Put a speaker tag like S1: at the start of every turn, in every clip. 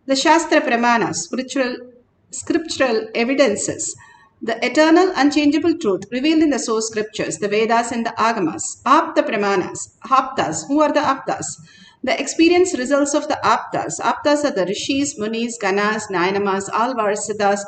S1: The Shastra Pramanas, scriptural evidences, the eternal unchangeable truth revealed in the source scriptures, the Vedas and the Agamas, Apta Pramanas, Aptas. Who are the Aptas? The experience results of the Aptas. Aptas are the Rishis, Munis, Ganas, Nayanamas, Alvars, Siddhas,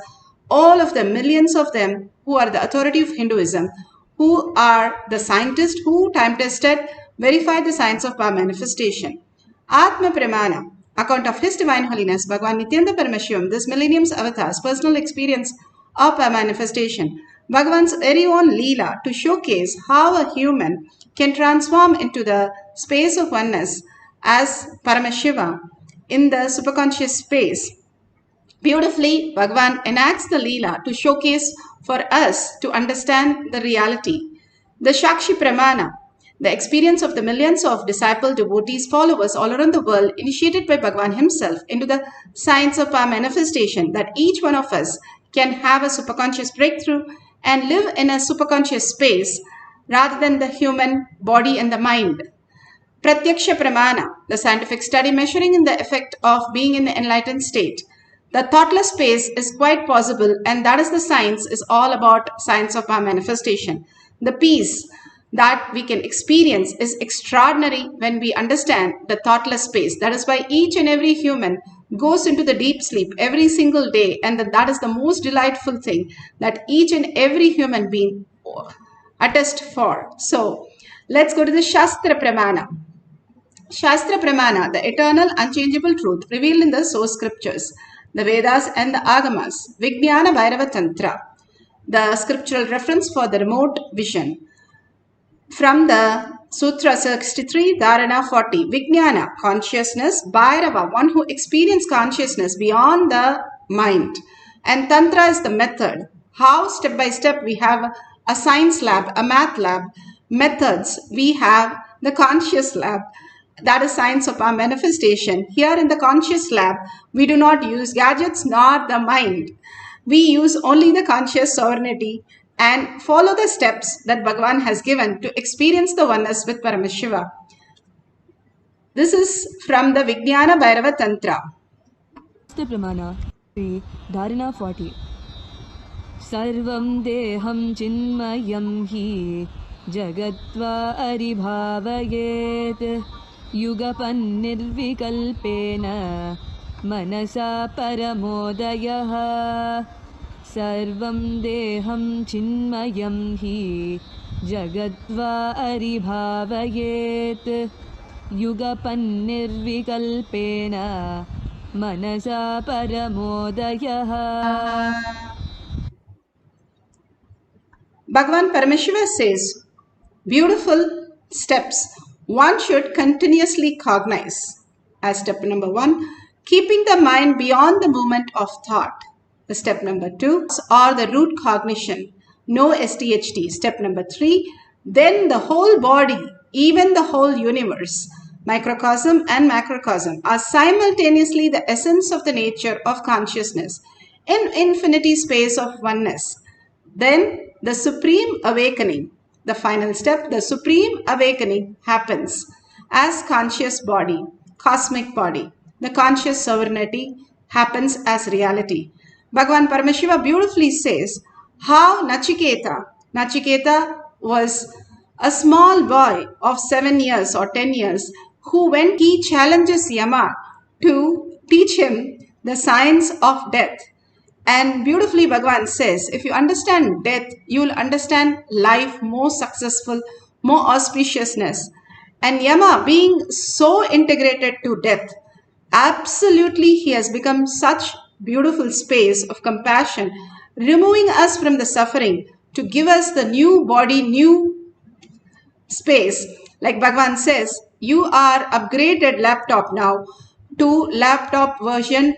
S1: all of them, millions of them, who are the authority of Hinduism, who are the scientists who time-tested, verified the science of power manifestation. Atma Pramana, account of His Divine Holiness, Bhagavan Nithyananda Paramashivam, this millennium's avatar's personal experience of power manifestation. Bhagavan's very own Leela to showcase how a human can transform into the space of oneness as Paramashiva in the superconscious space. Beautifully, Bhagavan enacts the Leela to showcase for us to understand the reality. The Shakshi Pramana, the experience of the millions of disciple devotees, followers all around the world, initiated by Bhagavan himself into the science of power manifestation, that each one of us can have a superconscious breakthrough and live in a superconscious space rather than the human body and the mind. Pratyaksha Pramana, the scientific study measuring in the effect of being in the enlightened state. The thoughtless space is quite possible, and that is the science is all about science of our manifestation. The peace that we can experience is extraordinary when we understand the thoughtless space. That is why each and every human goes into the deep sleep every single day, and that is the most delightful thing that each and every human being attest for. So, let's go to the Shastra Pramana. Shastra Pramana, the eternal unchangeable truth revealed in the source scriptures, the Vedas and the Agamas. Vijnana Bhairava Tantra, the scriptural reference for the remote vision. From the Sutra 63, Dharana 40, Vijnana, consciousness, Bhairava, one who experiences consciousness beyond the mind. And Tantra is the method. How step by step we have a science lab, a math lab, methods, we have the conscious lab. That is science of our manifestation. Here in the conscious lab, we do not use gadgets nor the mind. We use only the conscious sovereignty and follow the steps that Bhagavan has given to experience the oneness with Paramashiva. This is from the Vijnana Bhairava Tantra.
S2: Pramana, Dharana 40. Sarvam deham chinmayam hi jagatva aribhavayet yugapan nirvikalpena manasa paramodayaha. Sarvam deham chinmayam hi jagatva aribhavayet yugapan nirvikalpena manasa paramodayaha.
S1: Bhagavan Paramashiva says, beautiful steps one should continuously cognize. As step number 1, keeping the mind beyond the movement of thought. The step number 2 are the root cognition, no SDHD. Step number 3, then the whole body, even the whole universe, microcosm and macrocosm, are simultaneously the essence of the nature of consciousness in infinity space of oneness. Then the supreme awakening, the final step, the supreme awakening happens as conscious body, cosmic body. The conscious sovereignty happens as reality. Bhagavan Paramashiva beautifully says how Nachiketa was a small boy of 7 years or 10 years who, when he challenges Yama to teach him the science of death. And beautifully Bhagavan says, if you understand death, you will understand life more successful, more auspiciousness. And Yama being so integrated to death, absolutely he has become such beautiful space of compassion, removing us from the suffering to give us the new body, new space. Like Bhagavan says, you are upgraded laptop now to laptop version,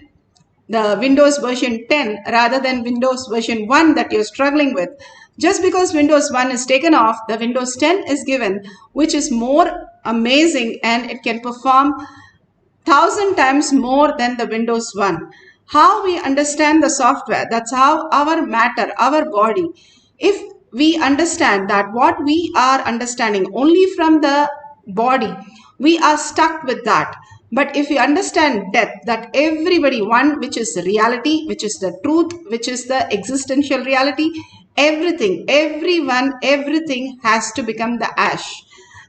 S1: the Windows version 10 rather than Windows version 1 that you're struggling with. Just because Windows 1 is taken off, the Windows 10 is given, which is more amazing and it can perform 1,000 times more than the Windows 1. How we understand the software, that's how our matter, our body, if we understand that what we are understanding only from the body, we are stuck with that. But if you understand death, that everybody, one which is reality, which is the truth, which is the existential reality, everything, everyone, everything has to become the ash.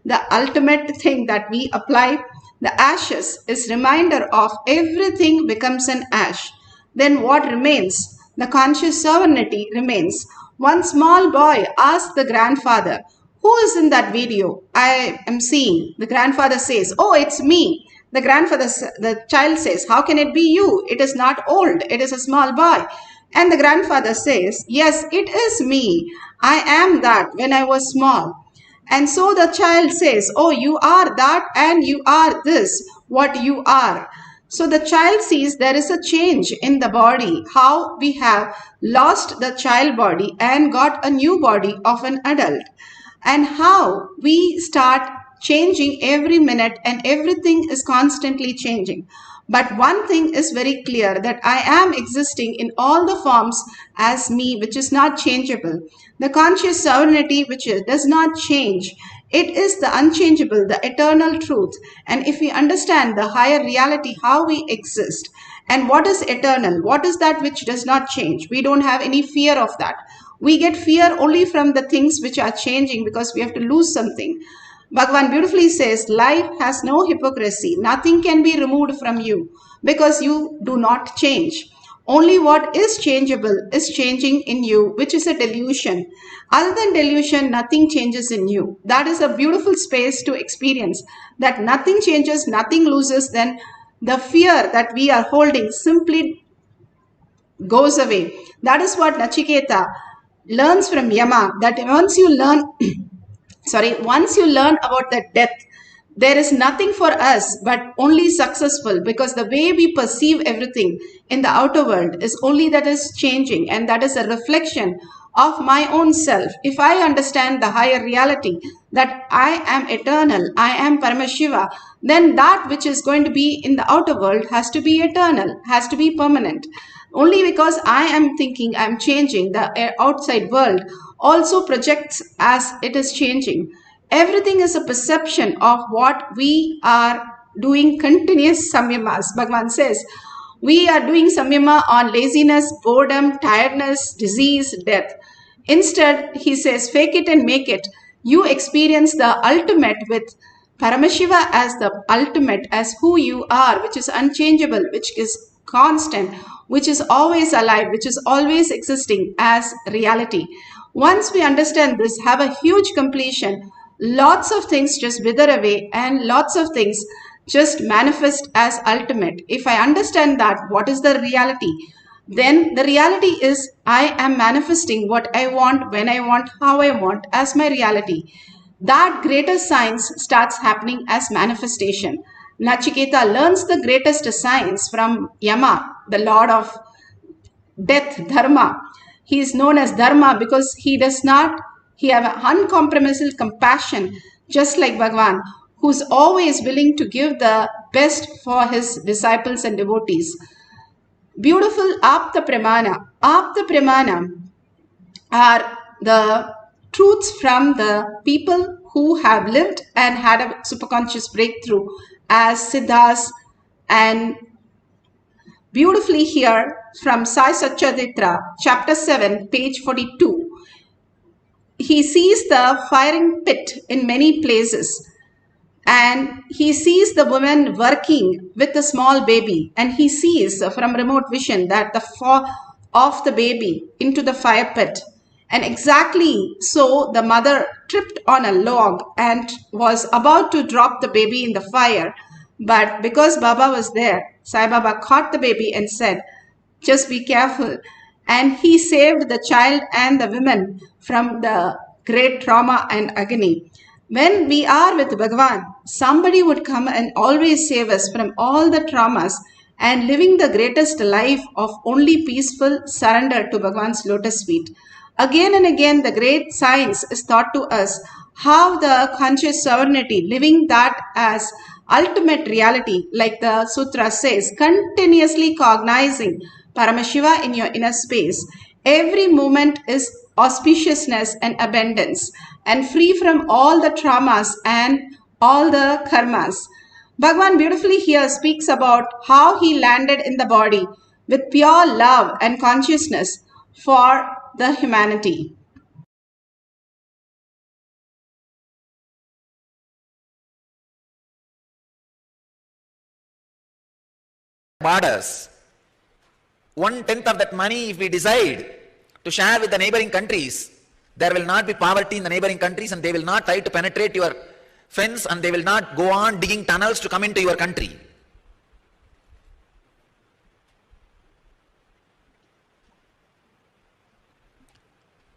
S1: The ultimate thing that we apply, the ashes, is reminder of everything becomes an ash. Then what remains? The conscious sovereignty remains. One small boy asked the grandfather, "Who is in that video I am seeing?" The grandfather says, "Oh, it's me." The child says, "How can it be you? It is not old. It is a small boy." And the grandfather says, "Yes, it is me. I am that when I was small." And so the child says, "Oh, you are that and you are this, what you are." So the child sees there is a change in the body, how we have lost the child body and got a new body of an adult, and how we start changing every minute and everything is constantly changing. But one thing is very clear, that I am existing in all the forms as me, which is not changeable. The conscious sovereignty which does not change. It is the unchangeable, the eternal truth. And if we understand the higher reality, how we exist, and what is eternal, what is that which does not change, we don't have any fear of that. We get fear only from the things which are changing because we have to lose something. Bhagavan beautifully says, life has no hypocrisy. Nothing can be removed from you because you do not change. Only what is changeable is changing in you, which is a delusion. Other than delusion, nothing changes in you. That is a beautiful space to experience, that nothing changes, nothing loses. Then the fear that we are holding simply goes away. That is what Nachiketa learns from Yama, that once you learn once you learn about the death, there is nothing for us but only successful, because the way we perceive everything in the outer world is only that is changing, and that is a reflection of my own self. If I understand the higher reality, that I am eternal, I am Paramashiva, then that which is going to be in the outer world has to be eternal, has to be permanent. Only because I am thinking I am changing, the outside world also projects as it is changing. Everything is a perception of what we are doing continuous samyamas. Bhagavan says, we are doing samyama on laziness, boredom, tiredness, disease, death. Instead, he says, fake it and make it. You experience the ultimate with Paramashiva as the ultimate, as who you are, which is unchangeable, which is constant, which is always alive, which is always existing as reality. Once we understand this, have a huge completion, lots of things just wither away and lots of things just manifest as ultimate. If I understand that, what is the reality? Then the reality is I am manifesting what I want, when I want, how I want as my reality. That greater science starts happening as manifestation. Nachiketa learns the greatest science from Yama, the lord of death, Dharma. He is known as Dharma because he have an uncompromising compassion, just like Bhagavan, who's always willing to give the best for his disciples and devotees. Beautiful Apta Pramana. Apta Pramana are the truths from the people who have lived and had a superconscious breakthrough as Siddhas, and beautifully here from Sai Satcharitra, chapter 7, page 42. He sees the firing pit in many places, and he sees the woman working with a small baby, and he sees from remote vision that the fall of the baby into the fire pit. And exactly so the mother tripped on a log and was about to drop the baby in the fire. But because Baba was there, Sai Baba caught the baby and said, just be careful. And he saved the child and the women from the great trauma and agony. When we are with Bhagavan, somebody would come and always save us from all the traumas and living the greatest life of only peaceful surrender to Bhagavan's lotus feet. Again and again, the great science is taught to us how the conscious sovereignty, living that as ultimate reality, like the sutra says, continuously cognizing Paramashiva in your inner space. Every moment is auspiciousness and abundance, and free from all the traumas and all the karmas. Bhagwan beautifully here speaks about how he landed in the body with pure love and consciousness for the humanity.
S3: Borders. 1/10 of that money, if we decide to share with the neighboring countries, there will not be poverty in the neighboring countries and they will not try to penetrate your fence and they will not go on digging tunnels to come into your country.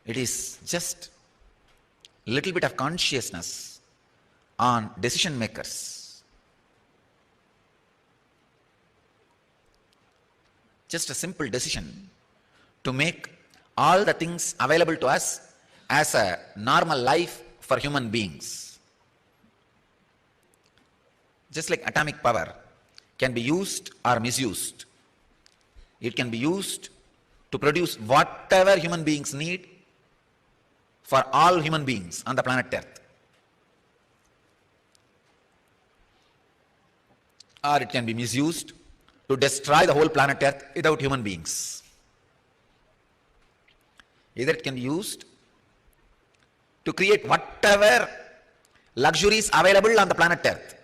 S3: It is just a little bit of consciousness on decision makers. Just a simple decision to make all the things available to us as a normal life for human beings. Just like atomic power can be used or misused. It can be used to produce whatever human beings need for all human beings on the planet Earth. Or it can be misused to destroy the whole planet Earth without human beings. Either it can be used to create whatever luxuries available on the planet Earth,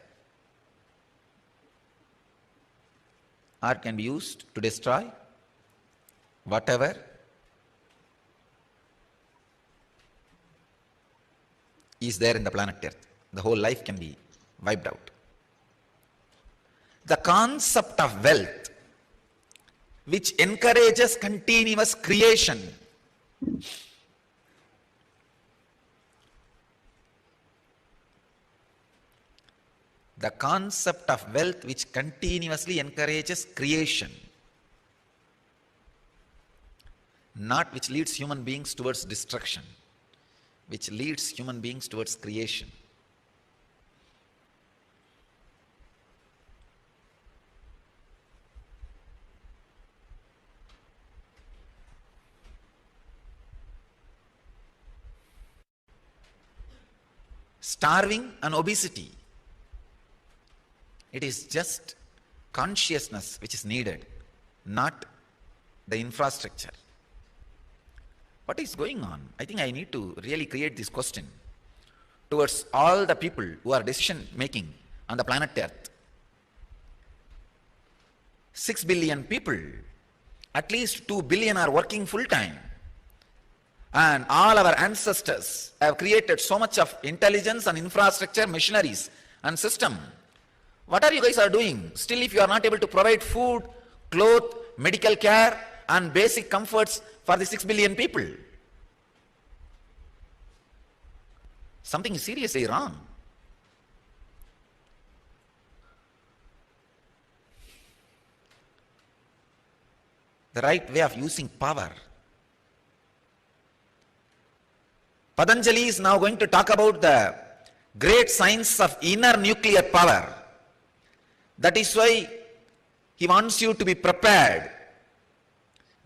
S3: or it can be used to destroy whatever is there in the planet Earth. The whole life can be wiped out. The concept of wealth, which encourages continuous creation, the concept of wealth which continuously encourages creation, not which leads human beings towards destruction, which leads human beings towards creation. Starving and obesity, it is just consciousness which is needed, not the infrastructure. What is going on? I think I need to really create this question towards all the people who are decision making on the planet Earth. 6 billion people, at least 2 billion are working full time. And all our ancestors have created so much of intelligence and infrastructure, machineries and system. What are you guys are doing? Still, if you are not able to provide food, cloth, medical care and basic comforts for the 6 billion people, something is seriously wrong. The right way of using power. Patanjali is now going to talk about the great science of inner nuclear power. That is why he wants you to be prepared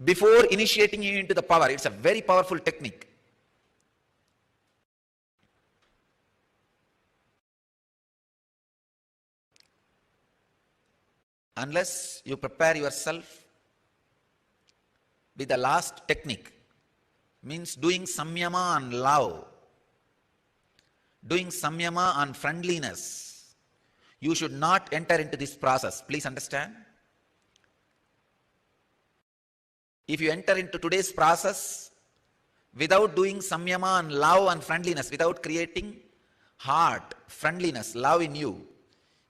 S3: before initiating you into the power. It's a very powerful technique. Unless you prepare yourself with the last technique, means doing samyama and love, doing samyama and friendliness, you should not enter into this process. Please understand. If you enter into today's process without doing samyama and love and friendliness, without creating heart, friendliness, love in you,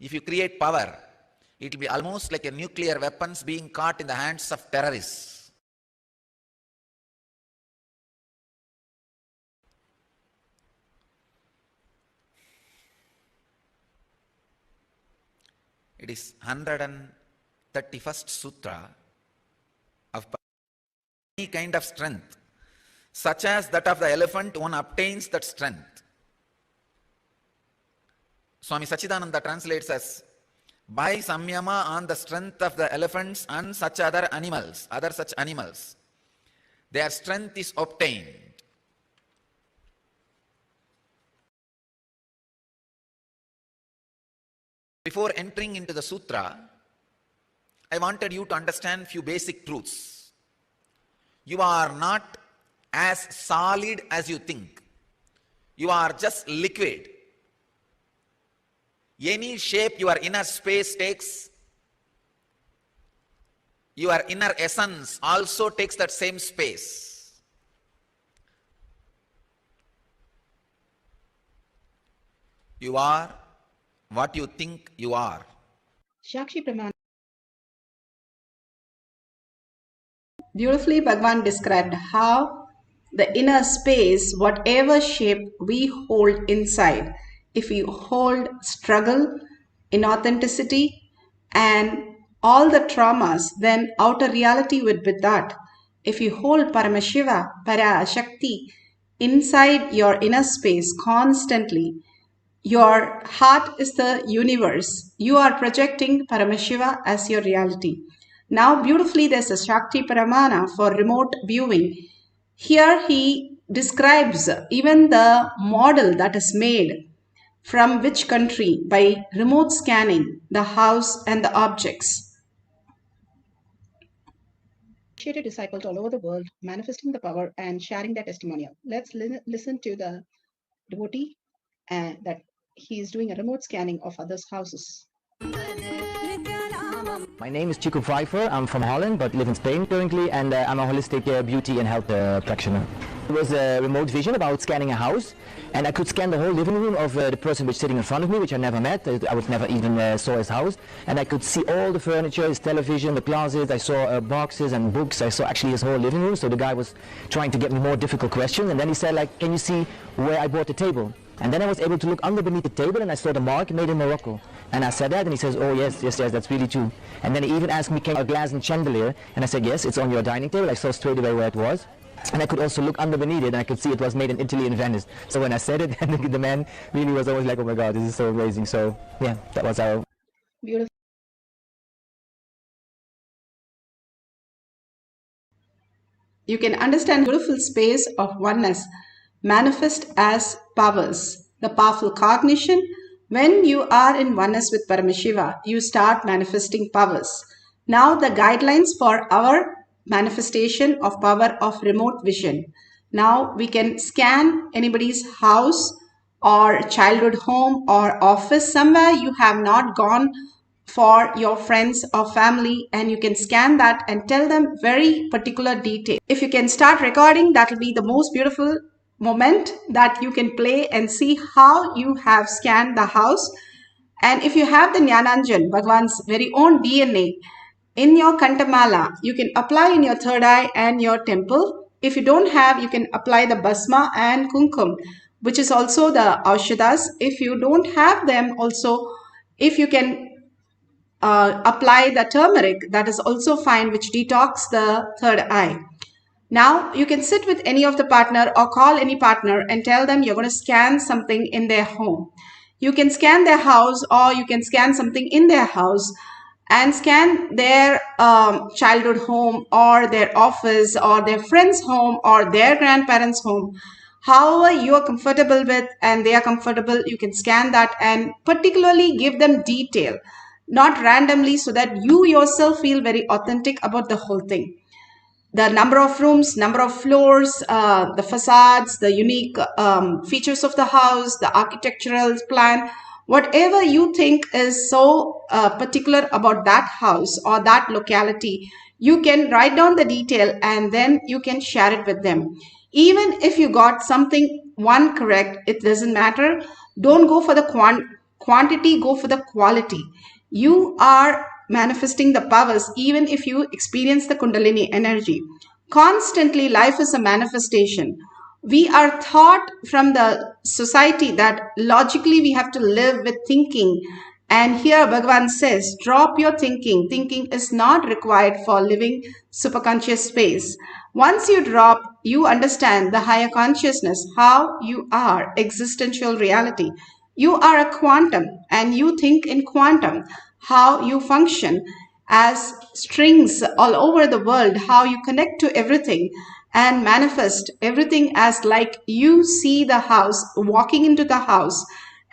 S3: if you create power, it will be almost like a nuclear weapons being caught in the hands of terrorists. It is 131st Sutra of any kind of strength, such as that of the elephant, one obtains that strength. Swami Sachidananda translates as, by samyama on the strength of the elephants and such other such animals, their strength is obtained. Before entering into the sutra, I wanted you to understand few basic truths. You are not as solid as you think. You are just liquid. Any shape your inner space takes, your inner essence also takes that same space. You are what you think you are.
S1: Shakshi Pramana. Beautifully, Bhagavan described how the inner space, whatever shape we hold inside, if we hold struggle, inauthenticity, and all the traumas, then outer reality would be that. If you hold Paramashiva, Parashakti, inside your inner space constantly, your heart is the universe. You are projecting Paramashiva as your reality. Now, beautifully, there's a Shakti Paramana for remote viewing. Here he describes even the model that is made from which country by remote scanning the house and the objects. Initiated disciples all over the world manifesting the power and sharing their testimonial. Let's listen to the devotee and that he is doing a remote scanning of others' houses.
S4: My name is Chico Pfeiffer. I'm from Holland but live in Spain currently, and I'm a holistic beauty and health practitioner. It was a remote vision about scanning a house, and I could scan the whole living room of the person which is sitting in front of me, which I never met. I would never even saw his house, and I could see all the furniture, his television, the closets. I saw boxes and books. I saw actually his whole living room. So the guy was trying to get me more difficult questions, and then he said, like, can you see where I bought the table? And then I was able to look under beneath the table, and I saw the mark made in Morocco. And I said that, and he says, oh yes, that's really true. And then he even asked me, can a glass and chandelier? And I said, yes, it's on your dining table. I saw straight away where it was. And I could also look under beneath it, and I could see it was made in Italy and Venice. So when I said it, the man really was always like, oh my God, this is so amazing. So yeah, that was our...
S1: Beautiful. You can understand beautiful space of oneness manifest as powers. The powerful cognition, when you are in oneness with Paramashiva, you start manifesting powers. Now the guidelines for our manifestation of power of remote vision. Now we can scan anybody's house or childhood home or office, somewhere you have not gone for your friends or family, and you can scan that and tell them very particular detail. If you can start recording, that will be the most beautiful moment that you can play and see how you have scanned the house. And if you have the Jnananjan, Bhagavan's very own DNA, in your Kantamala, you can apply in your third eye and your temple. If you don't have, you can apply the Basma and Kumkum, which is also the Aushadas. If you don't have them also, if you can apply the turmeric, that is also fine, which detox the third eye. Now you can sit with any of the partner or call any partner and tell them you're going to scan something in their home. You can scan their house, or you can scan something in their house and scan their childhood home or their office or their friend's home or their grandparents' home. However you are comfortable with and they are comfortable, you can scan that and particularly give them detail, not randomly, so that you yourself feel very authentic about the whole thing. The number of rooms, number of floors, the facades, the unique features of the house, the architectural plan, whatever you think is so particular about that house or that locality, you can write down the detail and then you can share it with them. Even if you got something one correct, it doesn't matter. Don't go for the quantity, go for the quality. You are manifesting the powers even if you experience the Kundalini energy. Constantly, life is a manifestation. We are taught from the society that logically we have to live with thinking. And here Bhagavan says, drop your thinking. Thinking is not required for living superconscious space. Once you drop, you understand the higher consciousness, how you are, existential reality. You are a quantum and you think in quantum, how you function as strings all over the world, how you connect to everything and manifest everything as like you see the house, walking into the house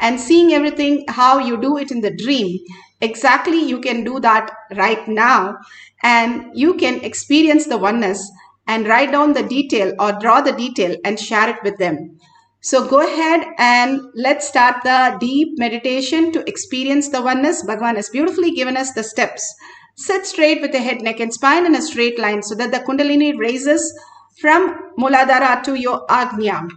S1: and seeing everything how you do it in the dream, exactly you can do that right now, and you can experience the oneness and write down the detail or draw the detail and share it with them. So go ahead and let's start the deep meditation to experience the oneness. Bhagavan has beautifully given us the steps. Sit straight with the head, neck and spine in a straight line so that the Kundalini raises from Muladhara to your Agnya.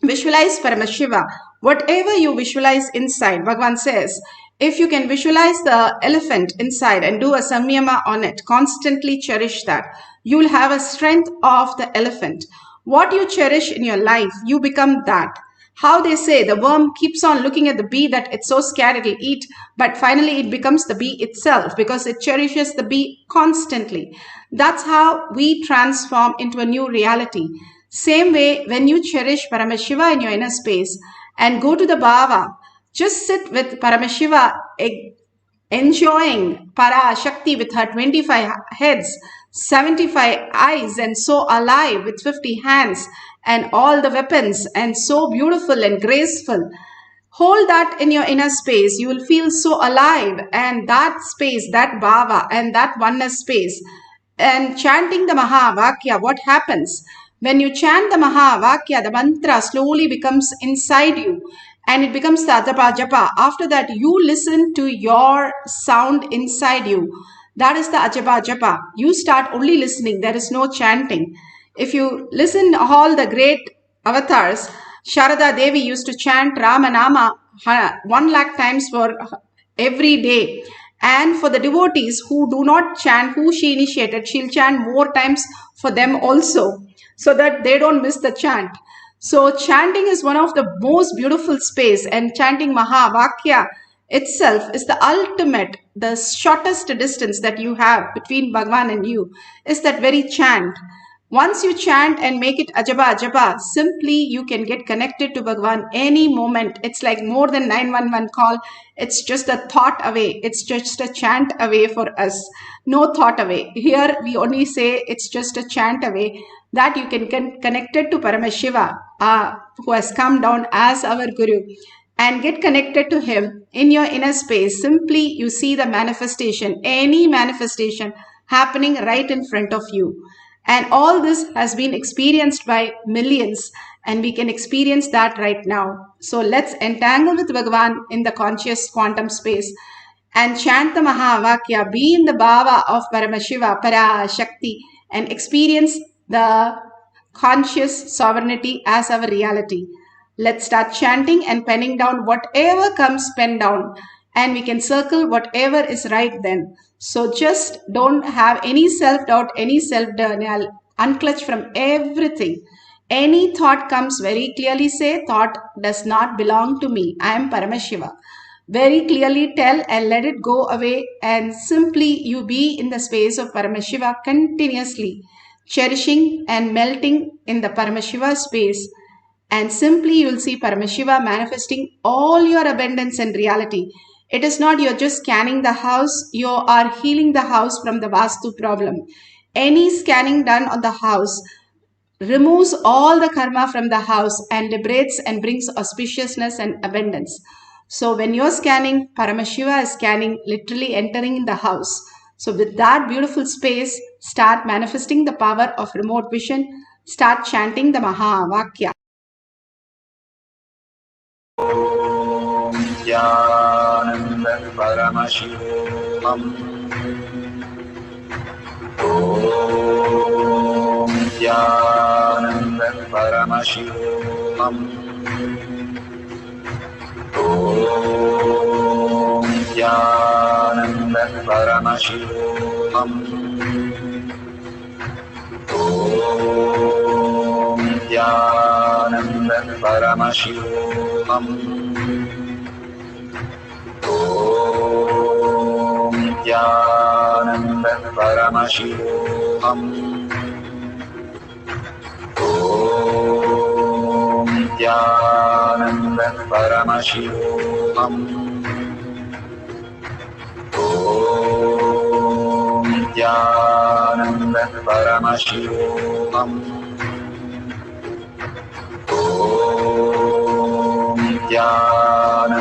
S1: Visualize Paramashiva. Whatever you visualize inside, Bhagavan says, if you can visualize the elephant inside and do a samyama on it, constantly cherish that, you will have a strength of the elephant. What you cherish in your life, you become that. How they say the worm keeps on looking at the bee that it's so scared it'll eat, but finally it becomes the bee itself because it cherishes the bee constantly. That's how we transform into a new reality. Same way, when you cherish Paramashiva in your inner space and go to the Bhava, just sit with Paramashiva, enjoying Parashakti with her 25 heads, 75 eyes, and so alive with 50 hands and all the weapons, and so beautiful and graceful. Hold that in your inner space. You will feel so alive, and that space, that bhava and that oneness space. And chanting the Mahavakya, what happens? When you chant the Mahavakya, the mantra slowly becomes inside you and it becomes the Ajapa Japa. After that, you listen to your sound inside you. That is the Ajapa Japa. You start only listening. There is no chanting. If you listen all the great avatars, Sharada Devi used to chant Ramanama 1 lakh times for every day. And for the devotees who do not chant, who she initiated, she'll chant more times for them also, so that they don't miss the chant. So chanting is one of the most beautiful space, and chanting Mahavakya itself is the ultimate, the shortest distance that you have between Bhagavan and you is that very chant. Once you chant and make it Ajaba Ajaba, simply you can get connected to Bhagavan any moment. It's like more than 911 call. It's just a thought away. It's just a chant away for us. No thought away. Here we only say it's just a chant away, that you can get connected to Paramashiva, who has come down as our Guru, and get connected to him in your inner space. Simply you see the manifestation, any manifestation happening right in front of you. And all this has been experienced by millions, and we can experience that right now. So let's entangle with Bhagavan in the conscious quantum space and chant the Mahavakya, be in the bhava of Paramashiva, Parashakti, and experience the conscious sovereignty as our reality. Let's start chanting and penning down whatever comes, pen down, and we can circle whatever is right then. So just don't have any self-doubt, any self-denial. Unclutch from everything. Any thought comes, very clearly say, thought does not belong to me. I am Paramashiva. Very clearly tell and let it go away, and simply you be in the space of Paramashiva continuously, cherishing and melting in the Paramashiva space. And simply you will see Paramashiva manifesting all your abundance and reality. It is not you're just scanning the house, you are healing the house from the Vastu problem. Any scanning done on the house removes all the karma from the house and liberates and brings auspiciousness and abundance. So when you're scanning, Paramashiva is scanning, literally entering in the house. So with that beautiful space, start manifesting the power of remote vision. Start chanting the Mahavakya.
S3: Nithyananda Paramashivoham. Om Nithyananda Paramashivoham. Om Nithyananda Paramashivoham. Om Nithyananda Paramashivoham. Om Nithyananda Paramashivoham. Om Nithyananda Paramashivoham. Om Nithyananda Paramashivoham. Om Nithyananda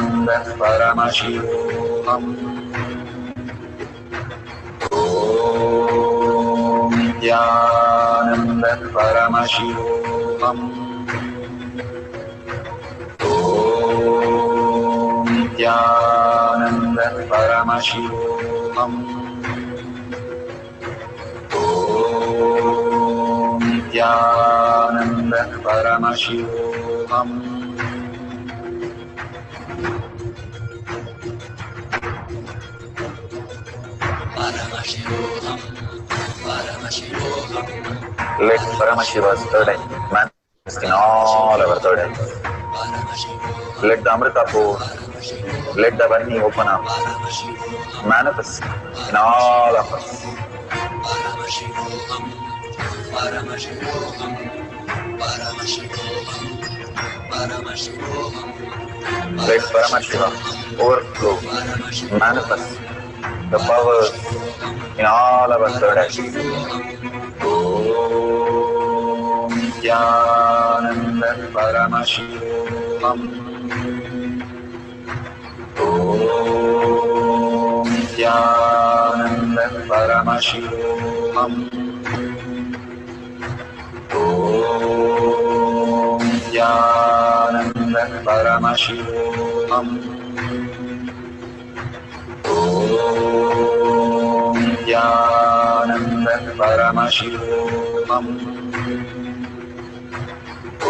S3: Paramashivoham. Om Nithyananda Paramashivam. Om Nithyananda Paramashivam. Om Nithyananda Paramashivam. Paramashivoham, Paramashivoham. Let Paramashiva's third eye manifest in all our third eyes. Let the Amrita pour, let the Varni open up, manifest in all of us. Paramashivoham, Paramashivoham, Paramashivoham, Paramashivoham. Let Paramashiva overflow, manifest the power in all our third eyes. Om Nithyananda Paramashivam. Om Nithyananda Paramashivam. Om Nithyananda Paramashivam. Om Nithyananda Paramashivoham. Om Nithyananda Paramashivoham. Om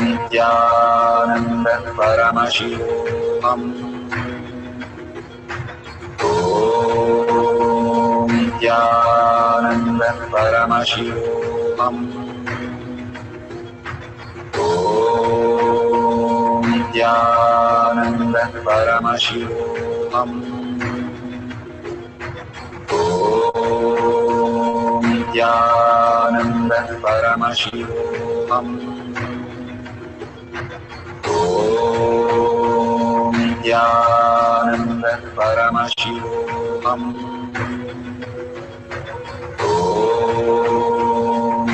S3: Nithyananda Paramashivoham. Om Nithyananda Paramashivoham. Om Nithyananda Paramashivoham. Om Nithyananda Paramashivoham. Om Nithyananda Paramashivoham. Om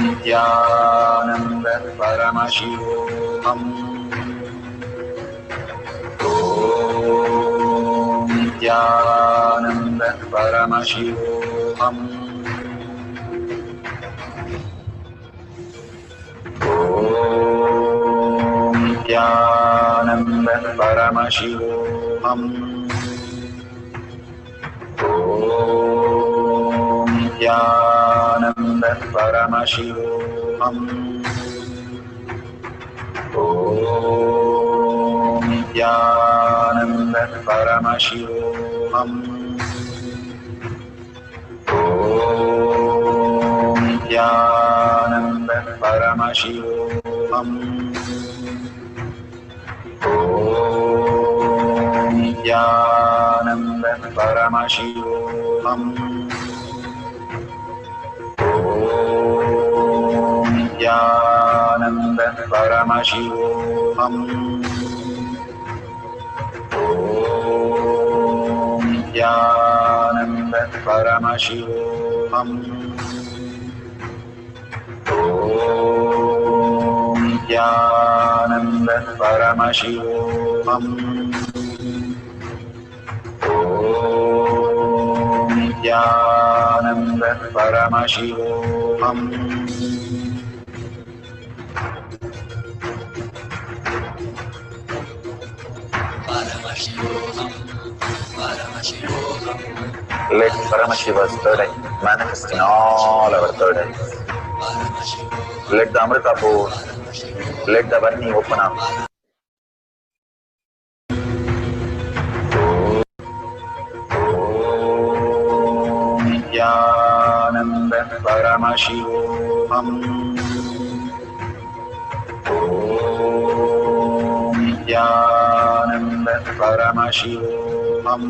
S3: Nithyananda Paramashivoham. Om Nithyananda Paramashivoham. Om Nithyananda Paramashivoham. Om Nithyananda Paramashivoham. Om Nithyananda Paramashivoham. Om Nithyananda Paramashivoham. Om Nithyananda Paramashivoham. Om Nithyananda Paramashivoham. Om Nithyananda Paramashivoham. Om Nithyananda Paramashivoham. Paramashivoham, Paramashivoham. Let Paramashiva's third eye manifest in all our third eyes. Let the Amrita pour, let the Varni open up. Om Nithyananda Paramashivoham. Om Nithyananda Paramashivoham.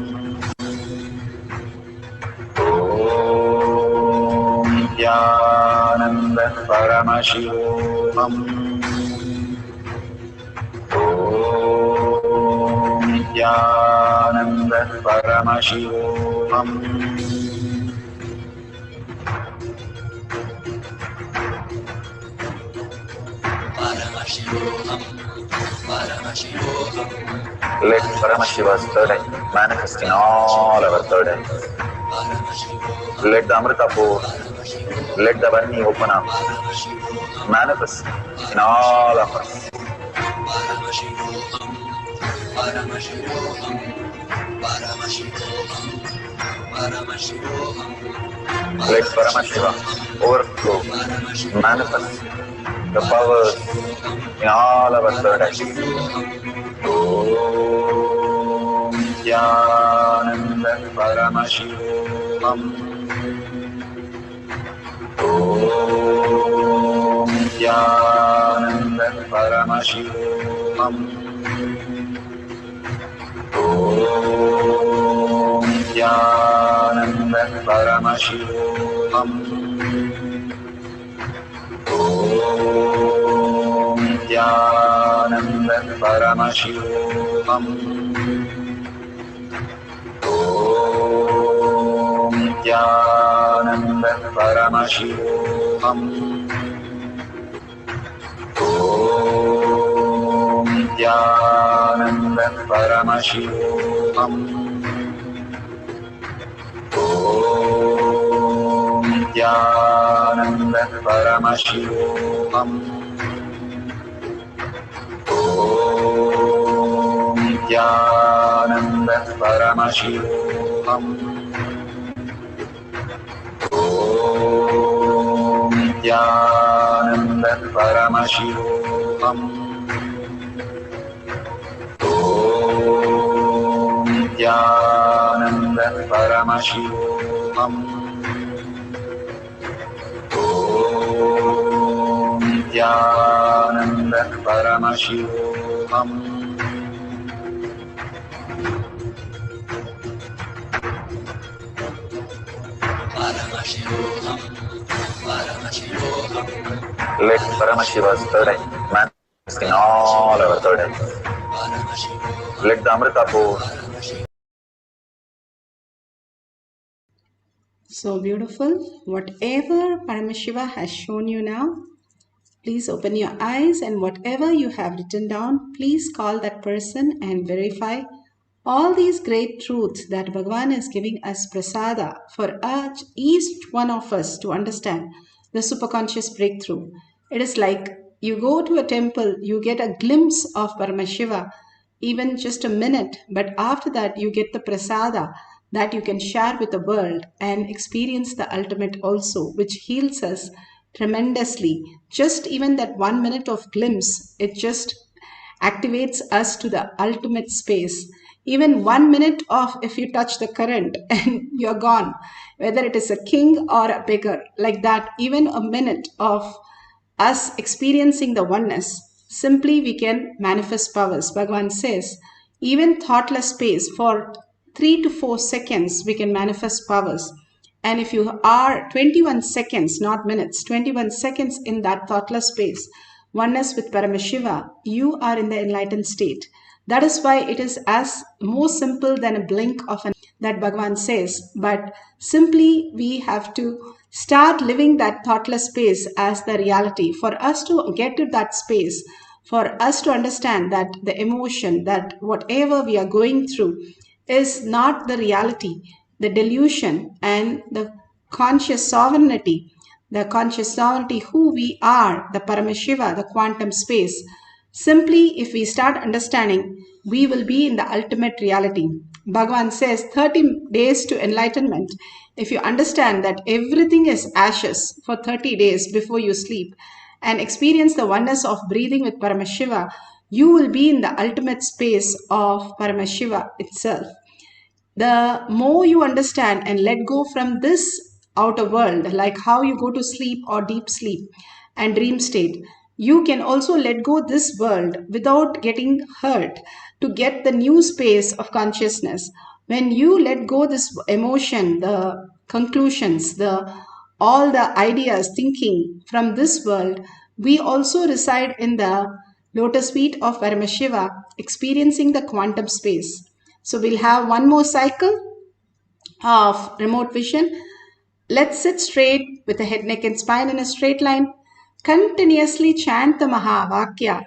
S3: Om Nithyananda Paramashivoham. Om Nithyananda Paramashivoham. Paramashivoham, Let Paramashiva's third eye manifest in all our third eyes. Let the Amrita let the Varni open up, manifest in all of us. Let Paramashiva overflow, manifest the powers in all our third eyes. Om Nithyananda Paramashivam. Om Nithyananda Paramashivam. Om Nithyananda Paramashivoham. Om Nithyananda Paramashivoham. Om Nithyananda Paramashivoham. Om Nithyananda Paramashivoham. Om Nithyananda Paramashivoham. Om Nithyananda Paramashivoham. Om Nithyananda Paramashivoham. Om Nithyananda Paramashivoham. Om Nithyananda Paramashivoham. Let Paramashiva's third eye manifest in all our third eyes. Let the Amrita pour.
S1: So beautiful. Whatever Paramashiva has shown you now, please open your eyes, and whatever you have written down, please call that person and verify all these great truths that Bhagavan is giving us prasada for each one of us to understand the superconscious breakthrough. It is like you go to a temple, you get a glimpse of Paramashiva, even just a minute, but after that you get the prasada that you can share with the world and experience the ultimate also, which heals us tremendously. Just even that 1 minute of glimpse, it just activates us to the ultimate space. Even 1 minute of, if you touch the current and you're gone, whether it is a king or a beggar, like that, even a minute of us experiencing the oneness, simply we can manifest powers. Bhagavan says, even thoughtless space for 3 to 4 seconds, we can manifest powers. And if you are 21 seconds, not minutes, 21 seconds in that thoughtless space, oneness with Paramashiva, you are in the enlightened state. That is why it is as more simple than a blink of an that Bhagavan says. But simply we have to start living that thoughtless space as the reality. For us to get to that space, for us to understand that the emotion, that whatever we are going through is not the reality, the delusion and the conscious sovereignty who we are, the Paramashiva, the quantum space. Simply, if we start understanding, we will be in the ultimate reality. Bhagavan says 30 days to enlightenment. If you understand that everything is ashes for 30 days before you sleep and experience the oneness of breathing with Paramashiva, you will be in the ultimate space of Paramashiva itself. The more you understand and let go from this outer world, like how you go to sleep or deep sleep and dream state, you can also let go this world without getting hurt to get the new space of consciousness. When you let go this emotion, the conclusions, all the ideas, thinking from this world, we also reside in the lotus feet of Paramashiva, experiencing the quantum space. So we'll have one more cycle of remote vision. Let's sit straight with the head, neck and spine in a straight line. Continuously chant the Mahavakya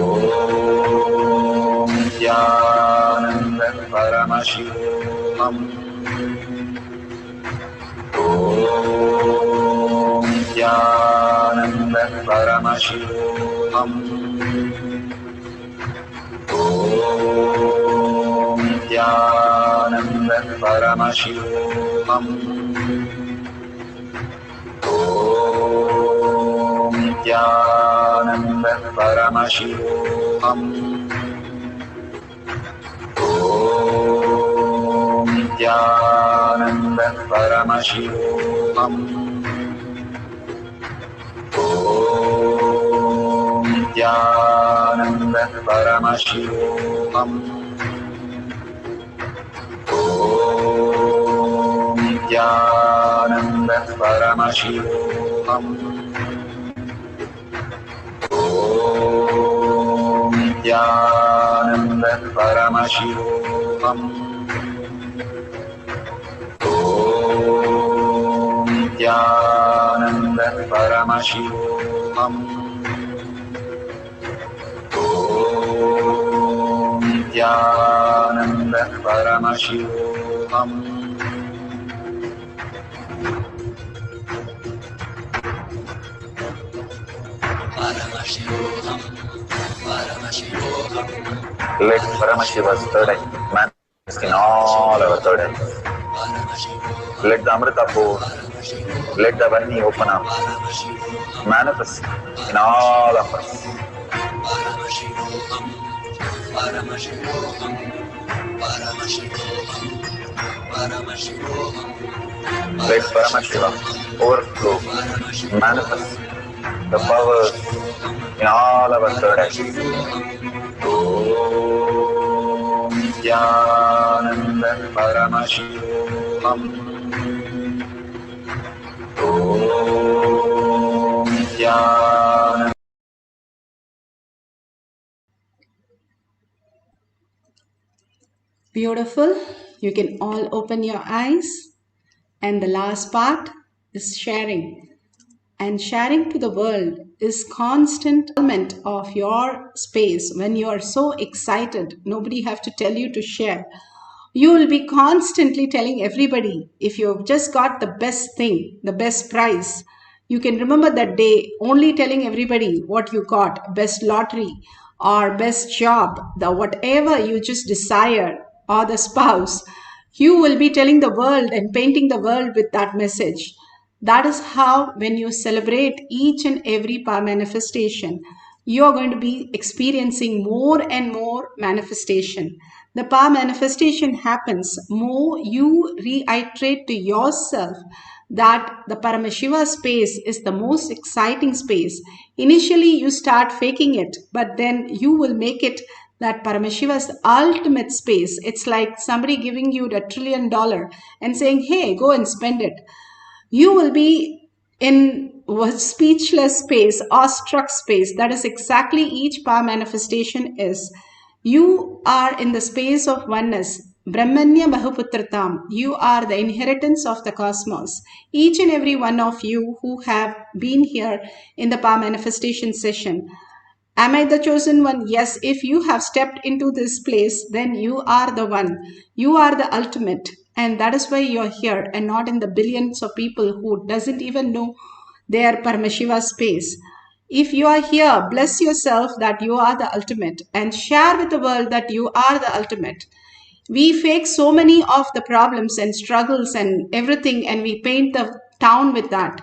S3: Om Nithyananda Paramashivoham. Om Nithyananda Paramashivoham. Om Nithyananda Paramashivoham. Om Nithyananda Paramashivoham. Om Nithyananda Paramashivoham. Om Nithyananda Paramashivoham. Om Nithyananda Paramashivoham. Om Nithyananda Paramashivoham. Om Nithyananda Paramashivoham. Om Nithyananda Paramashivoham.
S5: Paramashivoham, Paramashivoham,
S3: Let Paramashiva's third eye manifest in all our third eyes.
S5: Paramashivoham,
S3: Let the Amrita pour, let the Vani open up,
S5: Paramashivoham,
S3: manifest in all of us.
S5: Paramashivoham, Paramashivoham, Paramashivoham, Paramashivoham,
S3: Let Paramashiva overflow, manifest the powers in all our third eyes. Om Nithyananda Paramashivoham. Om Nithyananda.
S1: Beautiful. You can all open your eyes. And the last part is sharing. And sharing to the world is constant element of your space. When you are so excited, nobody have to tell you to share. You will be constantly telling everybody. If you've just got the best thing, the best prize, you can remember that day only telling everybody what you got, best lottery or best job, the whatever you just desire, or the spouse. You will be telling the world and painting the world with that message. That is how, when you celebrate each and every power manifestation, you are going to be experiencing more and more manifestation. The power manifestation happens more you reiterate to yourself that the Paramashiva space is the most exciting space. Initially, you start faking it, but then you will make it that Paramashiva's ultimate space. It's like somebody giving you $1 trillion and saying, hey, go and spend it. You will be in a speechless space, awestruck space. That is exactly each power manifestation is. You are in the space of oneness. Brahmanya Bahuputratam. You are the inheritance of the cosmos. Each and every one of you who have been here in the power manifestation session. Am I the chosen one? Yes. If you have stepped into this place, then you are the one. You are the ultimate. And that is why you're here and not in the billions of people who doesn't even know their Paramashiva space. If you are here, bless yourself that you are the ultimate and share with the world that you are the ultimate. We fake so many of the problems and struggles and everything, and we paint the town with that.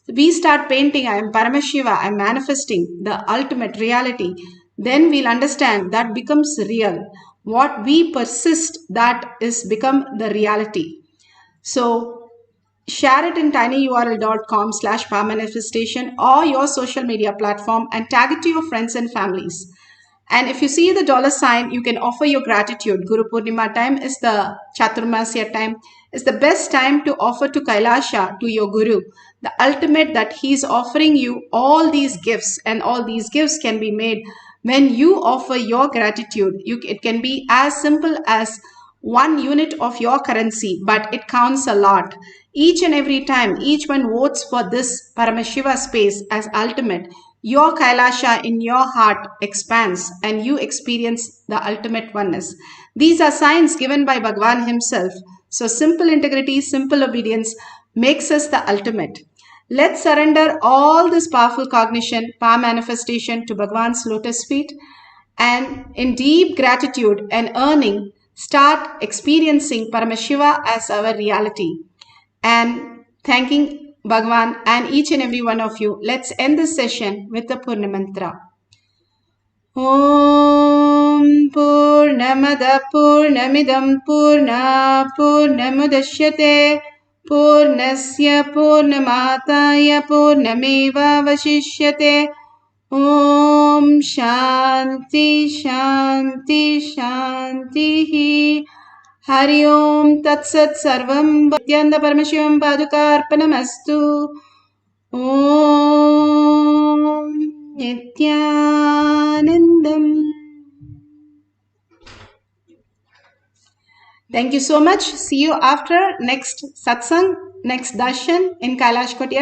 S1: We start painting, I am Paramashiva, I am manifesting the ultimate reality. Then we'll understand that becomes real. What we persist, that is become the reality. So share it in tinyurl.com/power manifestation or your social media platform and tag it to your friends and families. And if you see the $sign, you can offer your gratitude. Guru Purnima time is the Chaturmasya time. It's the best time to offer to Kailasha, to your Guru. The ultimate that he's offering you all these gifts, and all these gifts can be made when you offer your gratitude. It can be as simple as 1 unit of your currency, but it counts a lot. Each and every time, each one votes for this Paramashiva space as ultimate. your Kailasha in your heart expands and you experience the ultimate oneness. These are signs given by Bhagavan himself. So simple integrity, simple obedience makes us the ultimate. Let's surrender all this powerful cognition, power manifestation to Bhagavan's lotus feet, and in deep gratitude and earning, start experiencing Paramashiva as our reality. And thanking Bhagavan and each and every one of you, let's end this session with the Purna Mantra. Om Purnamada Purnamidam Purna Purnamudashyate Purnasya Purnamataya Purnameva Vashishyate. Om Shanti Shanti Shanti. Hari Om Tat Sat Sarvam Nithyananda Paramashivam Padukarpanamastu. Om Nithyanandam. Thank you so much. See you after next satsang, next darshan in Kailash Kotiya.